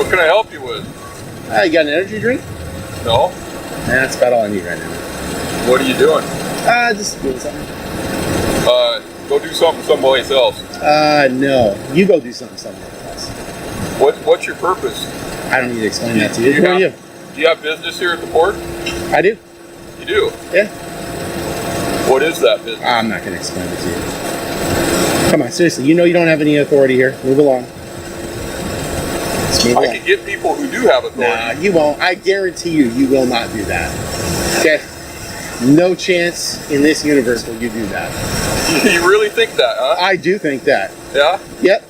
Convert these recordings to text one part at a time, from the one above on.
What can I help you with? You got an energy drink? No. That's about all I need right now. What are you doing? Just doing something. Go do something someplace else. No. You go do something somewhere else. What's your purpose? I don't need to explain that to you. Who are you? Do you have business here at the port? I do. You do? Yeah. What is that business? I'm not going to explain it to you. Come on, seriously. You know you don't have any authority here. Move along. I can get people who do have authority. Nah, you won't. I guarantee you will not do that. Okay? No chance in this universe will you do that. You really think that, huh? I do think that. Yeah? Yep.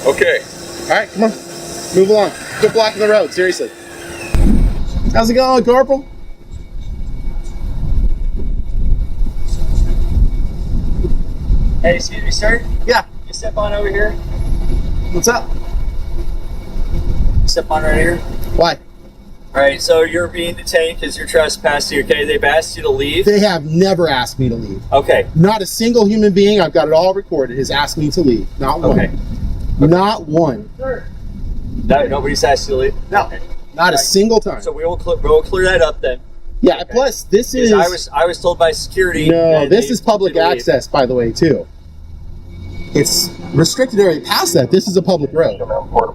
Okay. All right, come on. Move along. Quit blocking the road, seriously. How's it going, Corporal? Hey, excuse me, sir? Yeah. You step on over here. What's up? Step on right here. Why? Alright, so you're being detained because you're trespassing, okay? They've asked you to leave. They have never asked me to leave. Okay. Not a single human being, I've got it all recorded, has asked me to leave. Not one. Okay. Not one. Nobody's asked you to leave? No. Okay. Not a single time. So we'll clear that up then. Yeah, Okay. plus this is... I was told by security... No, this they is public told you to leave. access, by the way, too. It's restricted area past that. This is a public road.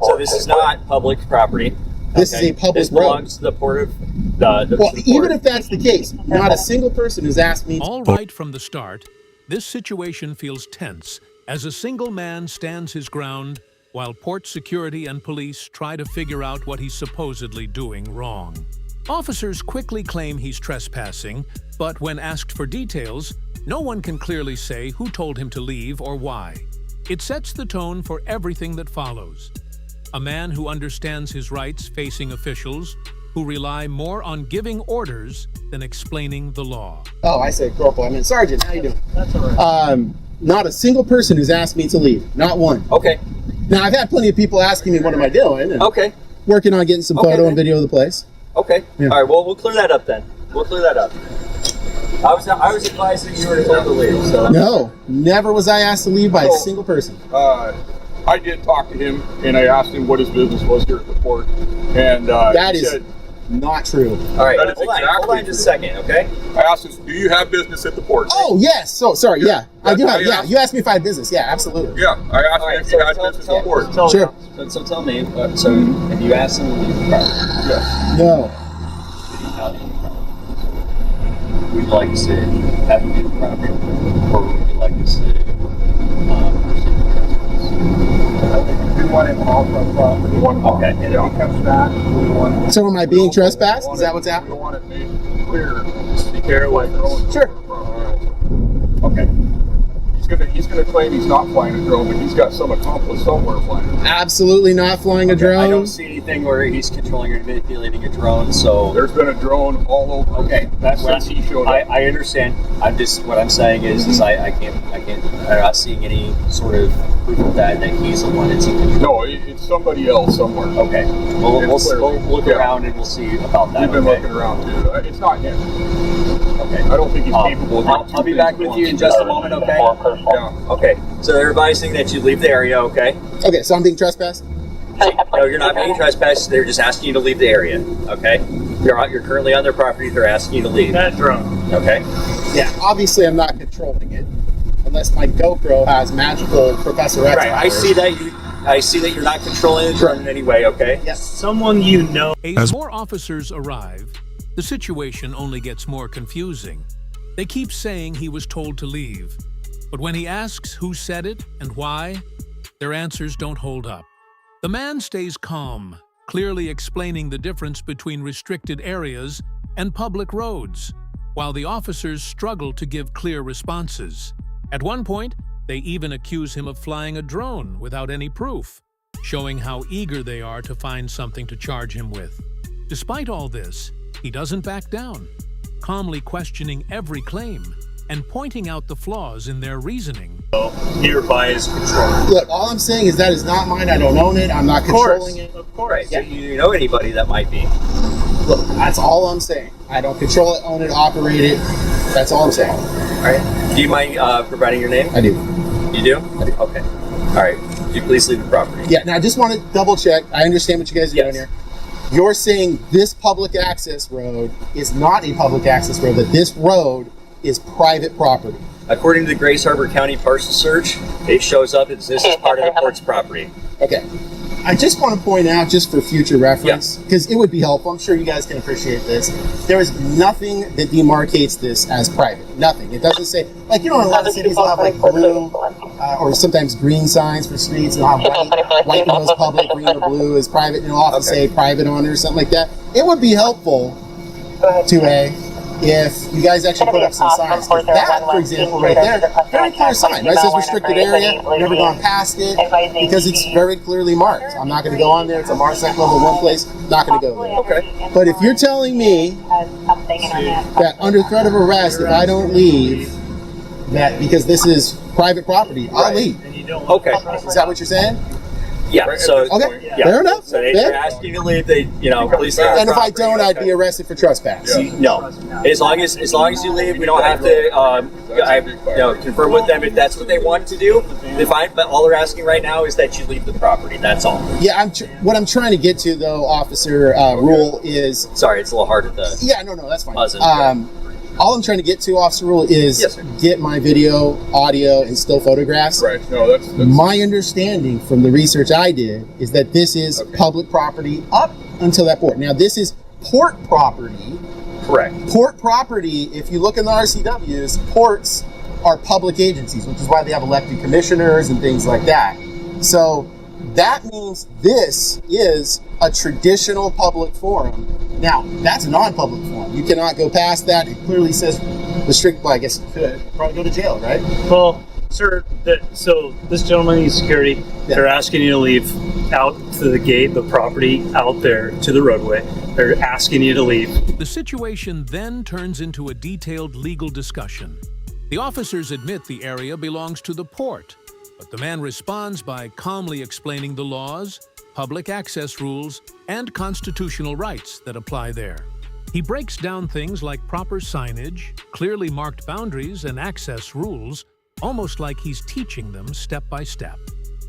So this is not public property. This is a public This road. belongs to the port of... the Well, port. even if that's the case, not a single person has asked me to... All right from the start, this situation feels tense as a single man stands his ground while port security and police try to figure out what he's supposedly doing wrong. Officers quickly claim he's trespassing, but when asked for details, no one can clearly say who told him to leave or why. It sets the tone for everything that follows. A man who understands his rights facing officials who rely more on giving orders than explaining the law. Oh, I said Corporal. I meant Sergeant. How you doing? That's all right. Not a single person who's asked me to leave. Not one. Okay. Now, I've had plenty of people asking me what am I doing, and Okay. working on getting some Okay, photo then. and video of the place. Okay. Yeah. All right. Well, we'll clear that up then. We'll clear that up. I was advised that you were told to leave. So No, never was I asked to leave by a Oh. single person. I did talk to him, and I asked him what his business was here at the port, and That he is said, not true. All right. That is Hold on exactly just a second, okay? I asked him, do you have business at the port? Oh, yes. So, sorry. Yeah, I do I have. Yeah, asked- you asked me if I had business. Yeah, absolutely. Yeah, I asked All him right. if he had business at the port. Sure. So tell me. So if you asked him to leave the property, Yes. No. did he tell you? Would you like to say have him leave the property, or would you like to say proceed with trespass? I think we want him off our property. Okay. And if he comes back, we want. So am I being trespassed? Is that what's We happening? want it made clear. Just be Careful. Sure. Okay. He's gonna claim he's not flying a drone, but he's got some accomplice somewhere flying a drone. Absolutely not flying a I drone. don't see anything where he's controlling or manipulating a drone, so. There's been a drone all over. Okay, that's since he showed up. I understand. What I'm saying is I can't, I'm not seeing any sort of proof of that he's the one that's in control. No, it's somebody else somewhere. Okay, we'll look Yeah. around and we'll see about that. We've been Okay. looking around too. It's not him. Okay. I don't think he's capable of doing I'll two be things back at with once. you in just a moment, okay? Yeah. Okay, so they're advising that you leave the area, okay? Okay, so I'm being trespassed? No, you're not being trespassed. They're just asking you to leave the area, okay? You're currently on their property. They're asking you to leave. That drone. Okay? Yeah, obviously I'm not controlling it. Unless my GoPro has magical Professor X Right, I powers. see that you're not controlling the drone in any way, okay? Yes. Someone you know. As more officers arrive, the situation only gets more confusing. They keep saying he was told to leave, but when he asks who said it and why, their answers don't hold up. The man stays calm, clearly explaining the difference between restricted areas and public roads, while the officers struggle to give clear responses. At one point, they even accuse him of flying a drone without any proof, showing how eager they are to find something to charge him with. Despite all this, he doesn't back down, calmly questioning every claim and pointing out the flaws in their reasoning. Nearby is control. Look, all I'm saying is that is not mine. I don't own it. I'm not controlling it. Of course. Right, Yeah. so you know anybody that might be. Look, that's all I'm saying. I don't control it, own it, operate it. That's all I'm saying. All right. Do you mind providing your name? I do. You do? I do. Okay. All right. Would you please leave the property? Yeah, now I just want to double check. I understand what you guys are doing here. You're saying this public access road is not a public access road, that this road is private property. According to the Grace Harbor County parcel search, it shows up as this is part of the port's property. Okay. I just want to point out, just for future reference, because it would be helpful, I'm sure you guys can appreciate this, there is nothing that demarcates this as private. Nothing. It doesn't say, like, you know, in a lot of cities they'll have like blue or sometimes green signs for streets, and they'll have white goes public, green or blue is private, and it'll often say private owner or something like that. It would be helpful, 2A, if you guys actually put up some signs. That, for example, right there, very clear sign, right? It says restricted area, never gone past it, because it's very clearly marked. I'm not going to go on there. It's a MARSEC level 1 place. Not going to go there. Okay. But if you're telling me that under threat of arrest, if I don't leave, that because this is private property, I'll leave. Okay. Is that what you're saying? Yeah. So Okay. Fair enough. So they're asking you to leave. They, please leave. And if I don't, I'd be arrested for trespass. No. As long as you leave, we don't have to confirm with them if that's what they want to do. They're fine. But all they're asking right now is that you leave the property. That's all. Yeah. What I'm trying to get to, though, Officer Rule, is. Sorry, it's a little hard to. Yeah. No. That's fine. Buzzing. All I'm trying to get to, Officer Rule, is get my video, audio, and still photographs. Right. No, that's my understanding from the research I did is that this is public property up until that port. Now, this is port property. Correct. Port property, if you look in the RCWs, ports are public agencies, which is why they have elected commissioners and things like that. So that means this is a traditional public forum. Now, that's a non-public forum. You cannot go past that. It clearly says restrict, well, I guess you could probably go to jail, right? Well, sir, so this gentleman needs security. They're asking you to leave out to the gate, the property out there to the roadway. They're asking you to leave. The situation then turns into a detailed legal discussion. The officers admit the area belongs to the port, but the man responds by calmly explaining the laws, public access rules, and constitutional rights that apply there. He breaks down things like proper signage, clearly marked boundaries, and access rules, almost like he's teaching them step by step.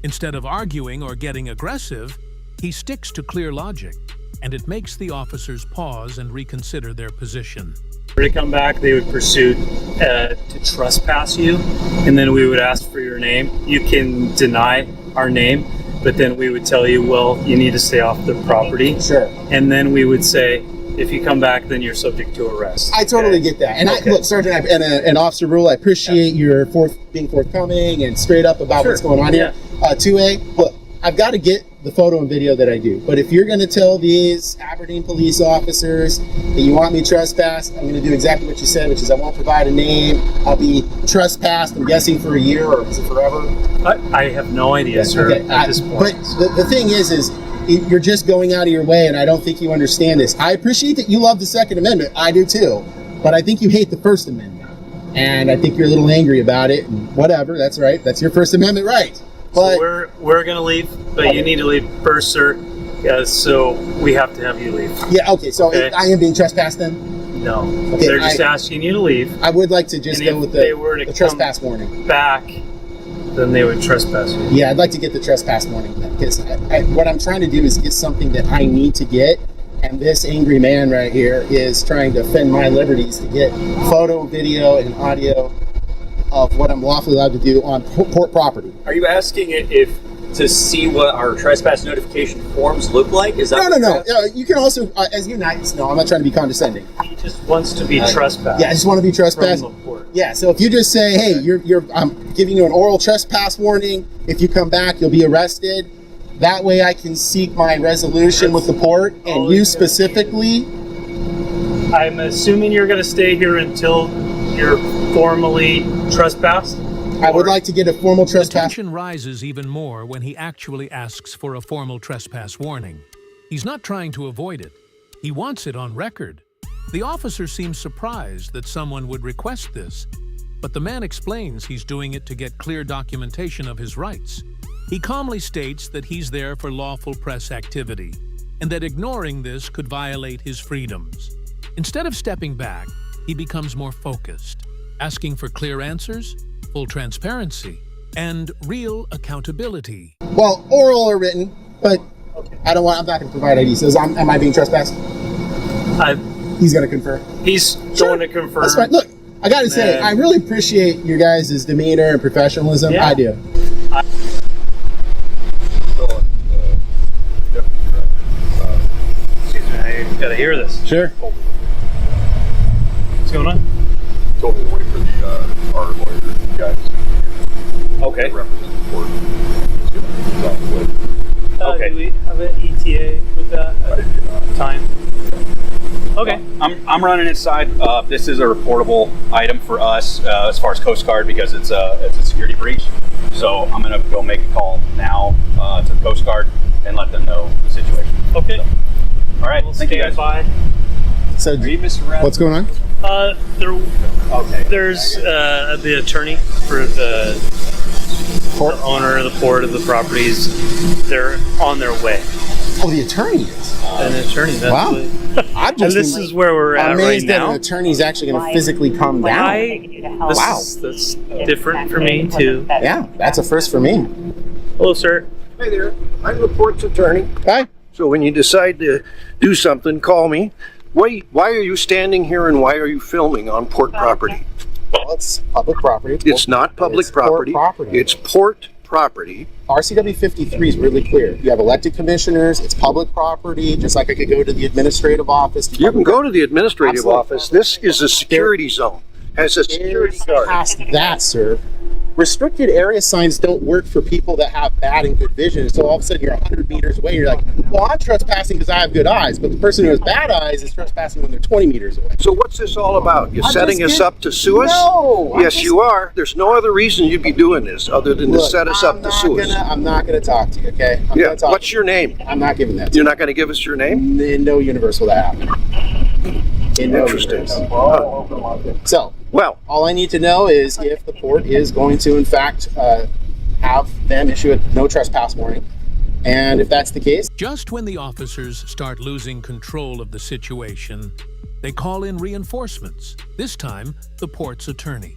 Instead of arguing or getting aggressive, he sticks to clear logic, and it makes the officers pause and reconsider their position. To come back, they would pursue to trespass you, and then we would ask for your name. You can deny our name, but then we would tell you, well, you need to stay off the property. Sure. And then we would say, if you come back, then you're subject to arrest. I totally get that. And look, Sergeant, and Officer Rule, I appreciate your being forthcoming and straight up about what's going on here. 2A, look, I've got to get the photo and video that I do. But if you're going to tell these Aberdeen police officers that you want me trespassed, I'm going to do exactly what you said, which is I won't provide a name. I'll be trespassed, I'm guessing, for a year, or is it forever? I have no idea, sir, at this point. But the thing is you're just going out of your way, and I don't think you understand this. I appreciate that you love the Second Amendment. I do too. But I think you hate the First Amendment. And I think you're a little angry about it, and whatever, that's right. That's your First Amendment right. But so we're going to leave, but you need to leave first, sir. So we have to have you leave. Yeah, okay. So I am being trespassed then? No. Okay, they're just asking you to leave. I would like to just go with the trespass warning. Back, then they would trespass you. Yeah, I'd like to get the trespass warning then, because what I'm trying to do is get something that I need to get, and this angry man right here is trying to offend my liberties to get photo, video, and audio of what I'm lawfully allowed to do on port property. Are you asking if to see what our trespass notification forms look like? Is that No. You can also, as you know, I'm not trying to be condescending. He just wants to be trespassed. Yeah, I just want to be trespassed. Yeah, so if you just say, hey, I'm giving you an oral trespass warning. If you come back, you'll be arrested. That way I can seek my resolution with the port, and you specifically. I'm assuming you're going to stay here until you're formally trespassed? I would like to get a formal The trespass. tension rises even more when he actually asks for a formal trespass warning. He's not trying to avoid it. He wants it on record. The officer seems surprised that someone would request this, but the man explains he's doing it to get clear documentation of his rights. He calmly states that he's there for lawful press activity, and that ignoring this could violate his freedoms. Instead of stepping back, he becomes more focused, asking for clear answers, full transparency, and real accountability. Well, oral or written, but I'm not going to provide ID. So am I being trespassed? He's going to confirm. He's going to confirm. That's fine. Look, I got to say, I really appreciate your guys' demeanor and professionalism. Yeah. I do. Excuse me, I gotta hear this. Sure. What's going on? Told me to wait for our lawyer guys Okay. to represent the court. He's gonna be on the way. Okay. Do we have an ETA with that time? Okay. I'm running inside. This is a reportable item for us as far as Coast Guard because it's a security breach. So I'm gonna go make a call now to the Coast Guard and let them know the situation. Okay. So, all right. We'll Thank you guys. stand by. So, Are you Mr. Rath? what's going on? Okay. There's the attorney for the owner of the port of the properties. They're on their way. Oh, the attorney is. An attorney. That's Wow. what- I'm just and this is where we're at right amazed that an now. attorney's actually going to physically come down. Wow. That's different for me too. Yeah, that's a first for me. Hello, sir. Hi there. I'm the port's attorney. Hi. So when you decide to do something, call me. Why are you standing here and why are you filming on port property? Well, it's public property. It's not public It's port property. property. It's port property. RCW 53 is really clear. You have elected commissioners. It's public property. Just like I could go to the administrative office. You can go to the administrative Absolutely. office. This is a security zone. Has a security guard. Past that, sir. Restricted area signs don't work for people that have bad and good vision. So all of a sudden you're 100 meters away. You're like, well, I'm trespassing because I have good eyes. But the person who has bad eyes is trespassing when they're 20 meters away. So what's this all about? You're I'm setting just us kidding. up to sue us? No, I'm Yes, just- you are. There's no other reason you'd be doing this other than to Look, set us up to sue us. I'm not going to talk to you, okay? I'm Yeah. gonna talk What's to your name? you. I'm not giving that to You're not going to give us your name? you. In no universe will that happen. In no Interesting. universe. Huh. So, Well, all I need to know is if the port is going to, in fact, have them issue a no trespass warning. And if that's the case, Just when the officers start losing control of the situation, they call in reinforcements, this time the port's attorney.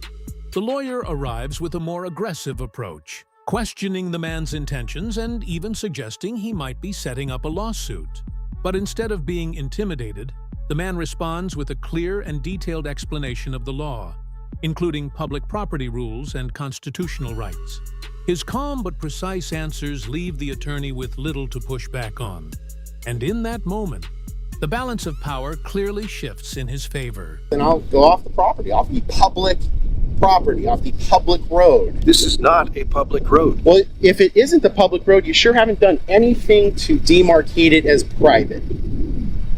The lawyer arrives with a more aggressive approach, questioning the man's intentions and even suggesting he might be setting up a lawsuit. But instead of being intimidated, the man responds with a clear and detailed explanation of the law, including public property rules and constitutional rights. His calm but precise answers leave the attorney with little to push back on. And in that moment, the balance of power clearly shifts in his favor. then I'll go off the property, off the public property, off the public road. this is not a public road. Well, if it isn't the public road, you sure haven't done anything to demarcate it as private.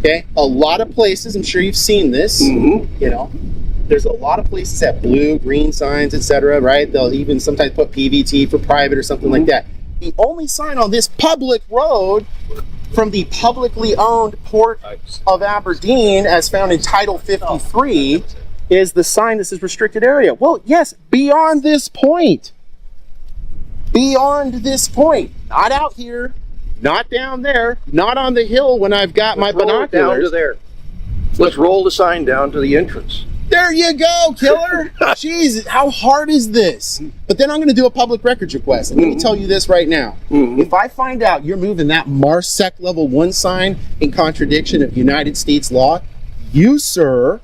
Okay? A lot of places, I'm sure you've seen this, you know, there's a lot of places that have blue, green signs, etc., right? They'll even sometimes put PVT for private or something like that. The only sign on this public road from the publicly owned Port of Aberdeen, as found in Title 53, is the sign that says restricted area. Well, yes, beyond this point. Beyond this point. Not out here, not down there, not on the hill when I've got my Roll it down to binoculars. there. Let's roll the sign down to the entrance. There you go, killer. Jeez, how hard is this? But then I'm going to do a public records request. And let me tell you this right now. If I find out you're moving that MARSEC level 1 sign in contradiction of United States law, you, sir,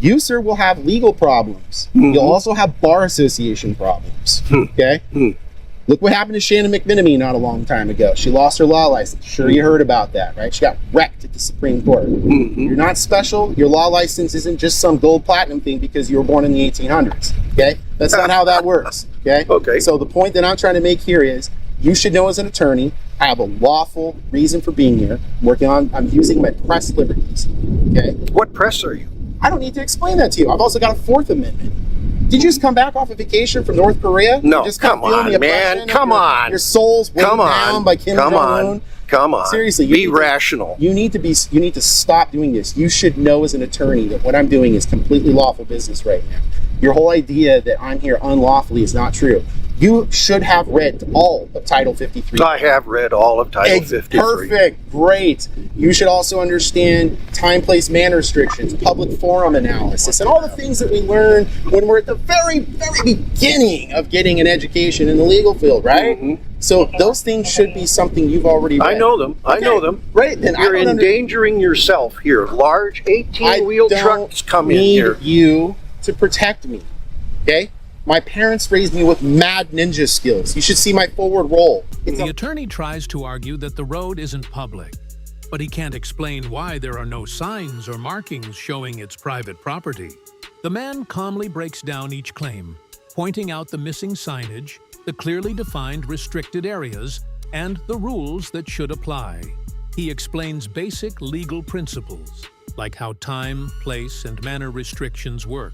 will have legal problems. You'll also have bar association problems. Okay? Look what happened to Shannon McMenamy not a long time ago. She lost her law license. Sure, you heard about that, right? She got wrecked at the Supreme Court. You're not special. Your law license isn't just some gold platinum thing because you were born in the 1800s. Okay? That's not how that works. Okay? Okay. So the point that I'm trying to make here is you should know as an attorney, I have a lawful reason for being here. I'm using my press liberties. Okay? What press are you? I don't need to explain that to you. I've also got a Fourth Amendment. Did you just come back off a vacation from North Korea? No, You just kinda come feeling on, the man, oppression of come on. Your soul's weighed Come down on. by Kim Come Jong-un. on. Come on. Seriously, be rational. You need to stop doing this. You should know as an attorney that what I'm doing is completely lawful business right now. Your whole idea that I'm here unlawfully is not true. You should have read all of Title 53. I have read all of Title 53. Perfect, great. You should also understand time, place, manner restrictions, public forum analysis, and all the things that we learn when we're at the very, very beginning of getting an education in the legal field, right? Mm-hmm. So those things should be something you've already read. I know them. I know them. Right, then You're endangering yourself here. Large 18-wheel trucks come in here. I need you to protect me, okay? My parents raised me with mad ninja skills. You should see my forward roll. The attorney tries to argue that the road isn't public, but he can't explain why there are no signs or markings showing it's private property. The man calmly breaks down each claim, pointing out the missing signage, the clearly defined restricted areas, and the rules that should apply. He explains basic legal principles, like how time, place, and manner restrictions work,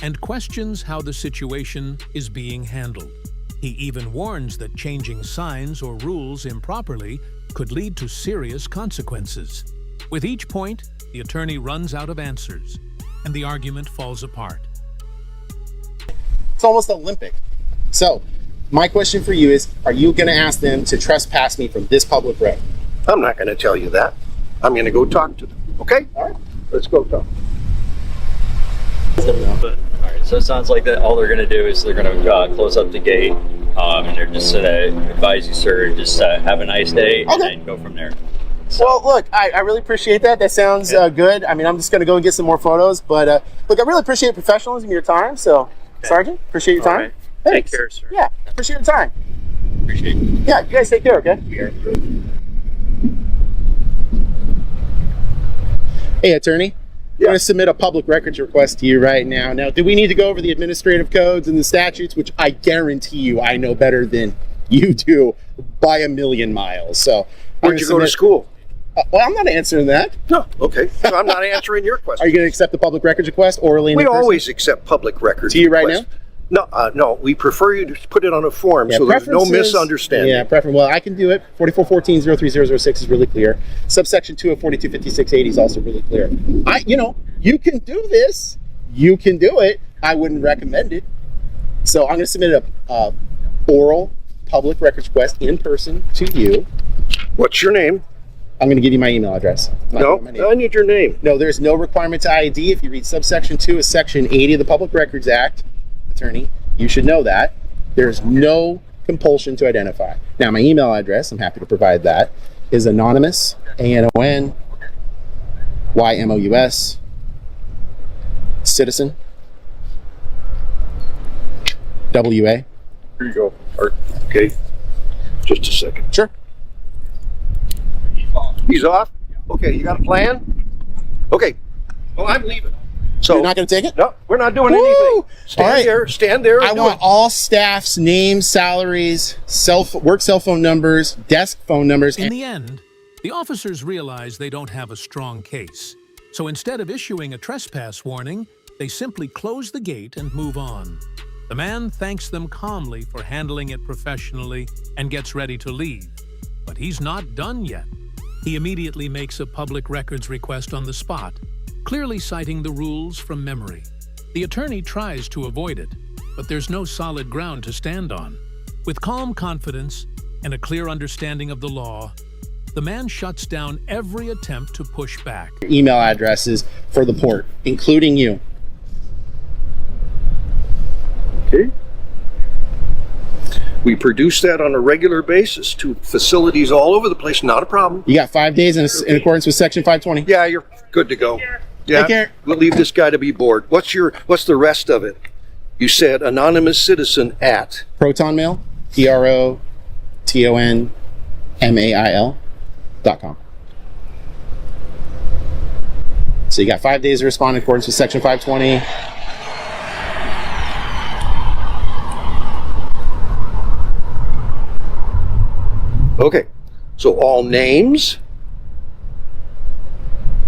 and questions how the situation is being handled. He even warns that changing signs or rules improperly could lead to serious consequences. With each point, the attorney runs out of answers, and the argument falls apart. It's almost Olympic. So, my question for you is, are you going to ask them to trespass me from this public road? I'm not going to tell you that. I'm going to go talk to them. Okay? All right. Let's go talk. But, all right, so it sounds like that all they're going to do is they're going to close up the gate, and they're just going to advise you, sir, just have a nice day, and then go from there. So, Well, look, I really appreciate that. That sounds good. I mean, I'm just going to go and get some more photos. But, look, I really appreciate professionalism and your time. So, Sergeant, appreciate your All time. right. Thanks. Take care, sir. Yeah, appreciate your time. appreciate it. Yeah, you guys take care, okay? Hey, attorney. I'm going to submit a public records request to you right now. Now, do we need to go over the administrative codes and the statutes, which I guarantee you I know better than you do by a million miles? So, Where'd you go to school? Well, I'm not answering that. No. Okay. So I'm not answering your question. Are you going to accept the public records request orally? We always accept public records. To you right requests. No, no. We prefer you to put it on a form so there's no misunderstanding. Yeah, well, I can do it. 4414-03006 is really clear. Subsection 2 of 425680 is also really clear. You can do this. You can do it. I wouldn't recommend it. So I'm going to submit a oral public records request in person to you. What's your name? I'm going to give you my email address. No, I need your name. No, there's no requirement to ID. If you read subsection 2 of section 80 of the Public Records Act, attorney, you should know that. There's no compulsion to identify. Now, my email address, I'm happy to provide that, is anonymous, ANONYMOUS, citizen, WA. Here you go, Art. Okay. Just a second. Sure. He's off? Okay, you got a plan? Okay. Well, I'm leaving. So You're not going to take it? No, we're not doing Woo! anything. Stand All right. there. Stand there. I want all staff's names, salaries, work cell phone numbers, desk phone numbers. In the end, the officers realize they don't have a strong case. So instead of issuing a trespass warning, they simply close the gate and move on. The man thanks them calmly for handling it professionally and gets ready to leave. But he's not done yet. He immediately makes a public records request on the spot, clearly citing the rules from memory. The attorney tries to avoid it, but there's no solid ground to stand on. With calm confidence and a clear understanding of the law, the man shuts down every attempt to push back. Email addresses for the port, including you. Okay. We produce that on a regular basis to facilities all over the place. Not a problem. You got 5 days in accordance with Section 520. Yeah, you're good to go. Yeah, Take care. We'll leave this guy to be bored. What's the rest of it? You said anonymous citizen at Proton Mail, PROTONMAIL.com. So you got 5 days to respond in accordance with Section 520. Okay. So all names.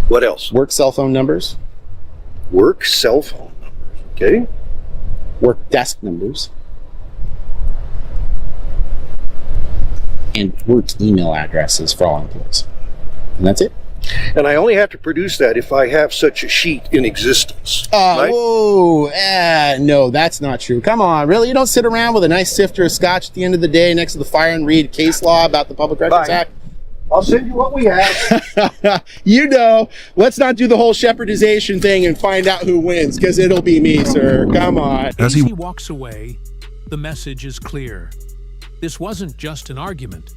What else? Work cell phone numbers. Work cell phone numbers. Okay. Work desk numbers. And work email addresses for all employees. And that's it. And I only have to produce that if I have such a sheet in existence. right? No, that's not true. Come on, really? You don't sit around with a nice sifter of scotch at the end of the day next to the fire and read case law about the Public Records Fine. Act? I'll send you what we have. You know, let's not do the whole shepherdization thing and find out who wins, because it'll be me, sir. Come on. As he walks away, the message is clear. This wasn't just an argument.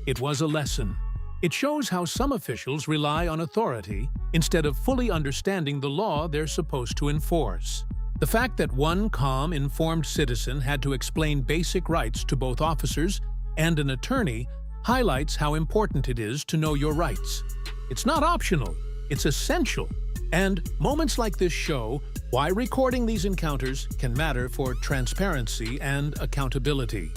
It was a lesson. It shows how some officials rely on authority instead of fully understanding the law they're supposed to enforce. The fact that one calm, informed citizen had to explain basic rights to both officers and an attorney highlights how important it is to know your rights. It's not optional, it's essential. And moments like this show why recording these encounters can matter for transparency and accountability.